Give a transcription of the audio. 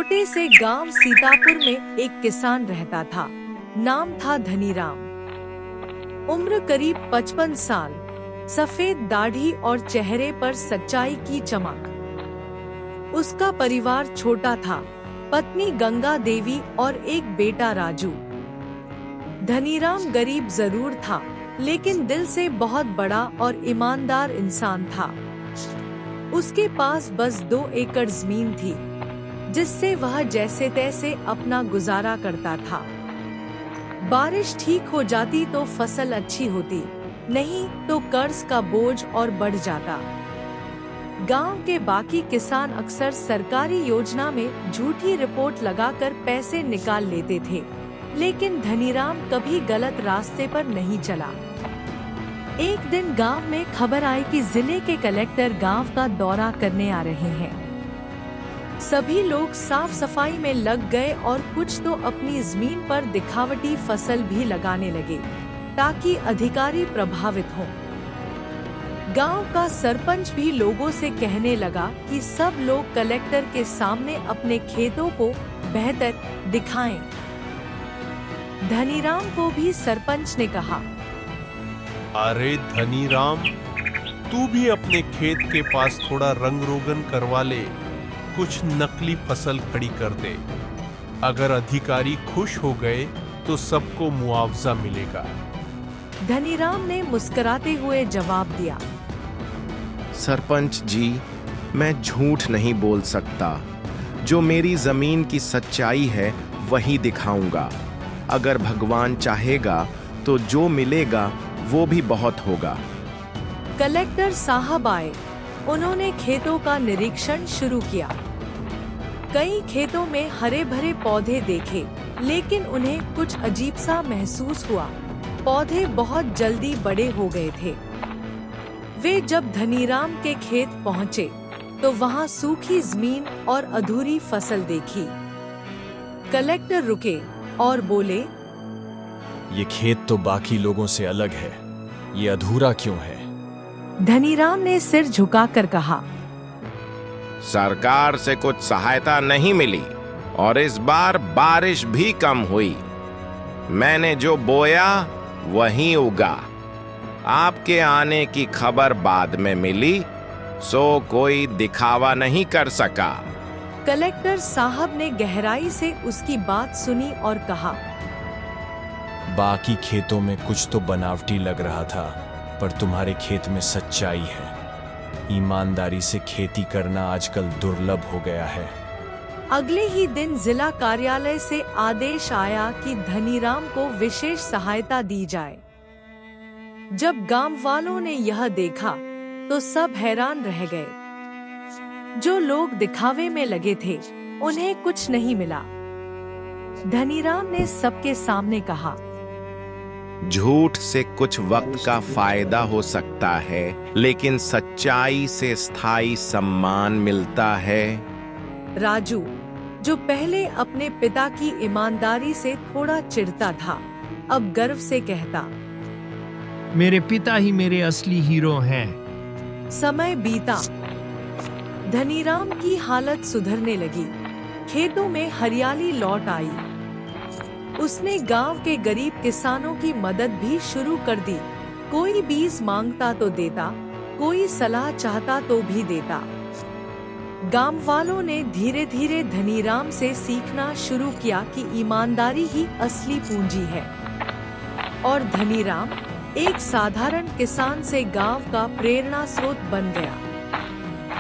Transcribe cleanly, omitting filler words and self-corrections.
छोटे से गांव सीतापुर में एक किसान रहता था। नाम था धनीराम। उम्र करीब 55 साल, सफेद दाढ़ी और चेहरे पर सच्चाई की चमक। उसका परिवार छोटा था, पत्नी गंगा देवी और एक बेटा राजू। धनीराम गरीब जरूर था, लेकिन दिल से बहुत बड़ा और ईमानदार इंसान था। उसके पास बस 2 एकड़ जमीन थी, जिससे वह जैसे तैसे अपना गुजारा करता था। बारिश ठीक हो जाती तो फसल अच्छी होती, नहीं तो कर्ज का बोझ और बढ़ जाता। गांव के बाकी किसान अक्सर सरकारी योजना में झूठी रिपोर्ट लगाकर पैसे निकाल लेते थे, लेकिन धनीराम कभी गलत रास्ते पर नहीं चला। एक दिन गांव में खबर आई कि जिले के कलेक्टर गांव का दौरा करने आ रहे हैं। सभी लोग साफ सफाई में लग गए और कुछ तो अपनी जमीन पर दिखावटी फसल भी लगाने लगे, ताकि अधिकारी प्रभावित हों। गांव का सरपंच भी लोगों से कहने लगा कि सब लोग कलेक्टर के सामने अपने खेतों को बेहतर दिखाएं। धनीराम को भी सरपंच ने कहा, अरे धनीराम, तू भी अपने खेत के पास थोड़ा रंग रोगन करवा ले, कुछ नकली फसल खड़ी कर दे। अगर अधिकारी खुश हो गए तो सबको मुआवजा मिलेगा। धनीराम ने मुस्कुराते हुए जवाब दिया, सरपंच जी, मैं झूठ नहीं बोल सकता। जो मेरी जमीन की सच्चाई है वही दिखाऊंगा। अगर भगवान चाहेगा तो जो मिलेगा वो भी बहुत होगा। कलेक्टर साहब आए। उन्होंने खेतों का निरीक्षण शुरू किया। कई खेतों में हरे भरे पौधे देखे, लेकिन उन्हें कुछ अजीब सा महसूस हुआ। पौधे बहुत जल्दी बड़े हो गए थे। वे जब धनीराम के खेत पहुँचे, तो वहाँ सूखी जमीन और अधूरी फसल देखी। कलेक्टर रुके और बोले, ये खेत तो बाकी लोगों से अलग है, ये अधूरा क्यों है? धनीराम ने सिर झुकाकर कहा, सरकार से कुछ सहायता नहीं मिली और इस बार बारिश भी कम हुई। मैंने जो बोया वही उगा। आपके आने की खबर बाद में मिली, सो कोई दिखावा नहीं कर सका। कलेक्टर साहब ने गहराई से उसकी बात सुनी और कहा, बाकी खेतों में कुछ तो बनावटी लग रहा था, पर तुम्हारे खेत में सच्चाई है। ईमानदारी से खेती करना आजकल दुर्लभ हो गया है। अगले ही दिन जिला कार्यालय से आदेश आया कि धनीराम को विशेष सहायता दी जाए। जब गांव वालों ने यह देखा तो सब हैरान रह गए। जो लोग दिखावे में लगे थे, उन्हें कुछ नहीं मिला। धनीराम ने सबके सामने कहा, झूठ से कुछ वक्त का फायदा हो सकता है, लेकिन सच्चाई से स्थायी सम्मान मिलता है। राजू, जो पहले अपने पिता की ईमानदारी से थोड़ा चिढ़ता था, अब गर्व से कहता, मेरे पिता ही मेरे असली हीरो हैं। समय बीता। धनीराम की हालत सुधरने लगी। खेतों में हरियाली लौट आई। उसने गांव के गरीब किसानों की मदद भी शुरू कर दी। कोई बीज मांगता तो देता, कोई सलाह चाहता तो भी देता। गांव वालों ने धीरे धीरे धनीराम से सीखना शुरू किया कि ईमानदारी ही असली पूंजी है। और धनीराम एक साधारण किसान से गांव का प्रेरणा स्रोत बन गया।